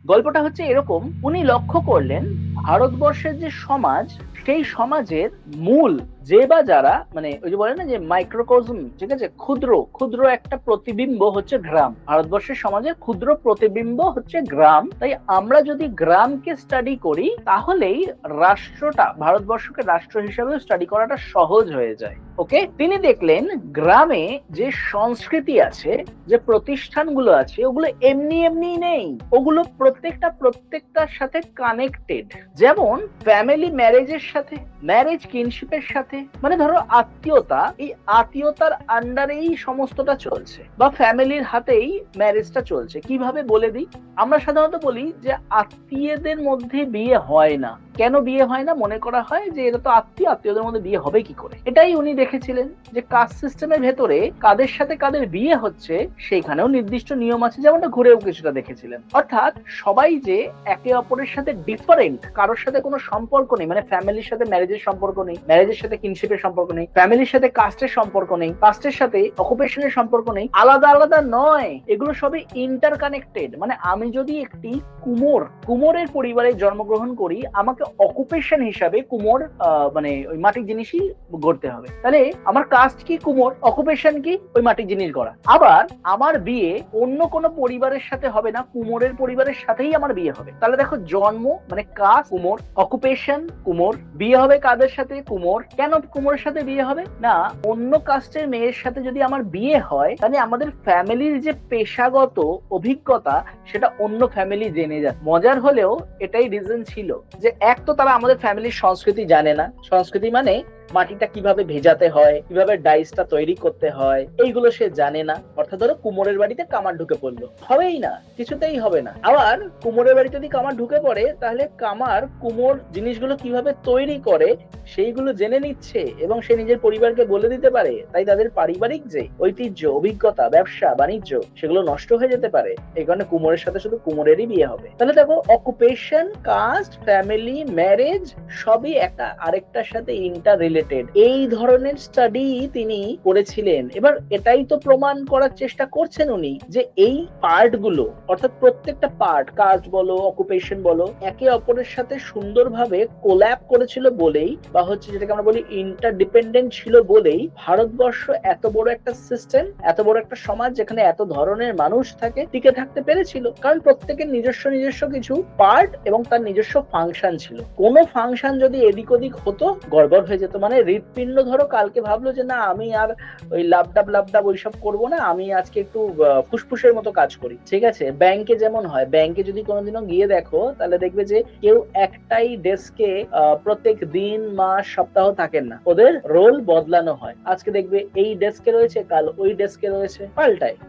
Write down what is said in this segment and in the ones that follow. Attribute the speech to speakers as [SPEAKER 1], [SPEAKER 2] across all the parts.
[SPEAKER 1] গল্পটা হচ্ছে এরকম, উনি লক্ষ্য করলেন ভারতবর্ষের যে সমাজ, সেই সমাজের মূল যে বা যারা, মানে ওই যে বলে না যে মাইক্রোকজম, ঠিক আছে, ক্ষুদ্র ক্ষুদ্র একটা প্রতিবিম্ব হচ্ছে গ্রাম। ভারতবর্ষের সমাজের ক্ষুদ্র প্রতিবিম্ব হচ্ছে গ্রাম। তাই আমরা যদি গ্রামকে স্টাডি করি, তাহলেই রাষ্ট্রটা, ভারতবর্ষকে রাষ্ট্র হিসেবে স্টাডি করাটা সহজ হয়ে যায়। ওকে, তিনি দেখলেন গ্রামে যে সংস্কৃতি আছে, যে প্রতিষ্ঠানগুলো আছে, ওগুলো এমনি এমনি নেই, ওগুলো প্রত্যেকটার সাথে কানেক্টেড। যেমন ফ্যামিলি ম্যারেজের সাথে, ম্যারেজ কিনশিপের সাথে, মানে ধরো আত্মীয়তা, এই আত্মীয়তার আন্ডারেই সমস্তটা চলছে, বা ফ্যামিলির হাতেই ম্যারেজটা চলছে। কিভাবে বলে দিই, আমরা সাধারণত বলি যে আত্মীয়দের মধ্যে বিয়ে হয় না। কেন বিয়ে হয় না? মনে করা হয় যে এটা তো আত্মীয়, আত্মীয়দের মধ্যে বিয়ে হবে কি করে। এটাই উনি দেখেছিলেন যে কাস্ট সিস্টেমের ভেতরে কাদের সাথে কাদের বিয়ে হচ্ছে সেইখানেও নির্দিষ্ট নিয়ম আছে, যেমনটা ঘুরেও কিছুটা দেখেছিলেন। অর্থাৎ সবাই যে একে অপরের সাথে ডিফারেন্ট, কারোর সাথে কোনো সম্পর্ক নেই, মানে ফ্যামিলির সাথে ম্যারেজের সম্পর্ক নেই, ম্যারেজের সাথে কিনশিপের সম্পর্ক নেই, ফ্যামিলির সাথে কাস্টের সম্পর্ক নেই, কাস্টের সাথে অকুপেশনের সম্পর্ক নেই, আলাদা আলাদা নয়, এগুলো সবই ইন্টার কানেক্টেড। মানে আমি যদি একটি কুমোরের পরিবারে জন্মগ্রহণ করি, আমাকে অকুপেশন হিসাবে কুমোর, মানে ওই মাটির জিনিসই গড়তে হবে। তাহলে আমার কাস্ট কি? কুমোর। অকুপেশন কি? ওই মাটির জিনিস গড়া। আবার আমার বিয়ে অন্য কোনো পরিবারের সাথে হবে না, কুমোরের পরিবারের সাথেই আমার বিয়ে হবে। তাহলে দেখো, জন্ম মানে কাস্ট কুমোর, অকুপেশন কুমোর, বিয়ে হবে কাদের সাথে? কুমোর। কেন কুমোরের সাথে বিয়ে হবে না? অন্য কাস্টের মেয়ের সাথে যদি আমার বিয়ে হয়, তাহলে আমাদের ফ্যামিলির যে পেশাগত অভিজ্ঞতা, সেটা অন্য ফ্যামিলি জেনে যায়। মজার হলেও এটাই রিজন ছিল যে এক তো তারা আমাদের ফ্যামিলির সংস্কৃতি জানে না। সংস্কৃতি মানে মাটিটা কিভাবে ভেজাতে হয়, কিভাবে ডাইসটা তৈরি করতে হয়, এইগুলো সে জানে না। অর্থাৎ ধরো কুমোরের বাড়িতে কামার ঢুকে পড়লো, হবেই না, কিছুতেই হবে না। আবার কুমোরের বাড়িতে যদি কামার ঢুকে পড়ে, তাহলে কামার কুমোর জিনিসগুলো কিভাবে তৈরি করে সেইগুলো জেনে নিচ্ছে এবং সে নিজের পরিবারকে বলে দিতে পারে। তাই তাদের পারিবারিক যে ঐতিহ্য, অভিজ্ঞতা, ব্যবসা বাণিজ্য, সেগুলো নষ্ট হয়ে যেতে পারে। এই কারণে কুমোরের সাথে শুধু কুমোরেরই বিয়ে হবে। তাহলে দেখো, অকুপেশন, কাস্ট, ফ্যামিলি, ম্যারেজ সবই একটা আরেকটার সাথে ইন্টার রিলেটেড। এই ধরনের স্টাডি তিনি করেছিলেন। এবার এটাই তো প্রমাণ করার চেষ্টা করছেন উনি, যে এই পার্ট গুলো, অর্থাৎ প্রত্যেকটা পার্ট, কাস্ট বলো, অকুপেশন বলো, একে অপরের সাথে সুন্দরভাবে কোল্যাব করেছিল বলেই, বা হচ্ছে যেটাকে আমরা বলি ইন্টারডিপেন্ডেন্ট ছিল বলেই, ভারতবর্ষ এত বড় একটা সিস্টেম, এত বড় একটা সমাজ, যেখানে এত ধরনের মানুষ থাকে, টিকে থাকতে পেরেছিল। কারণ প্রত্যেকের নিজস্ব নিজস্ব কিছু পার্ট এবং তার নিজস্ব ফাংশন ছিল। কোনো ফাংশন যদি এদিক ওদিক হতো, গড়বড় হয়ে যেত। মানে হৃৎপিণ্ড ধরো কালকে ভাবলো যে না, আমি আর ওই লাবডাব লাবডাব ওইসব করবো না, আমি আজকে একটু ফুসফুসের মতো কাজ করি, ঠিক আছে। ব্যাংকে যেমন হয়, ব্যাংকে যদি কোনোদিনও গিয়ে দেখো, তাহলে দেখবে যে কেউ একটাই ডেস্কে প্রত্যেক দিন, মাস, সপ্তাহ থাকেন না, ওদের রোল বদলানো হয়। আজকে দেখবে এই ডেস্কে রয়েছে, কাল ওই ডেস্কে রয়েছে,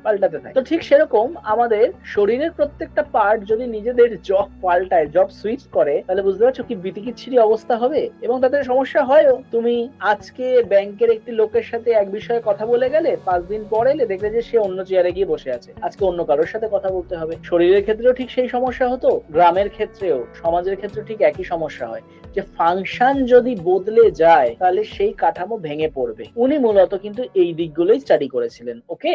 [SPEAKER 1] পাল্টাতে থাকে। তো ঠিক সেরকম আমাদের শরীরের প্রত্যেকটা পার্ট যদি নিজেদের জব পাল্টায়, জব সুইচ করে, তাহলে বুঝতে পারছো কি বিতিকিচ্ছিরি অবস্থা হবে। এবং তাদের সমস্যা হয়ও। তুমি আজকে ব্যাংকের একটি লোকের সাথে এক বিষয়ে কথা বলে গেলে, 5 দিন পর এলে দেখলে যে সে অন্য চেয়ারে গিয়ে বসে আছে, আজকে অন্য কারোর সাথে কথা বলতে হবে। শরীরের ক্ষেত্রেও ঠিক সেই সমস্যা হতো, গ্রামের ক্ষেত্রেও, সমাজের ক্ষেত্রেও ঠিক একই সমস্যা হয়, যে ফাংশন যদি বদলে যায়, তাহলে সেই কাঠামো ভেঙে পড়বে। উনি মূলত কিন্তু এই দিকগুলোই স্টাডি করেছিলেন। ওকে।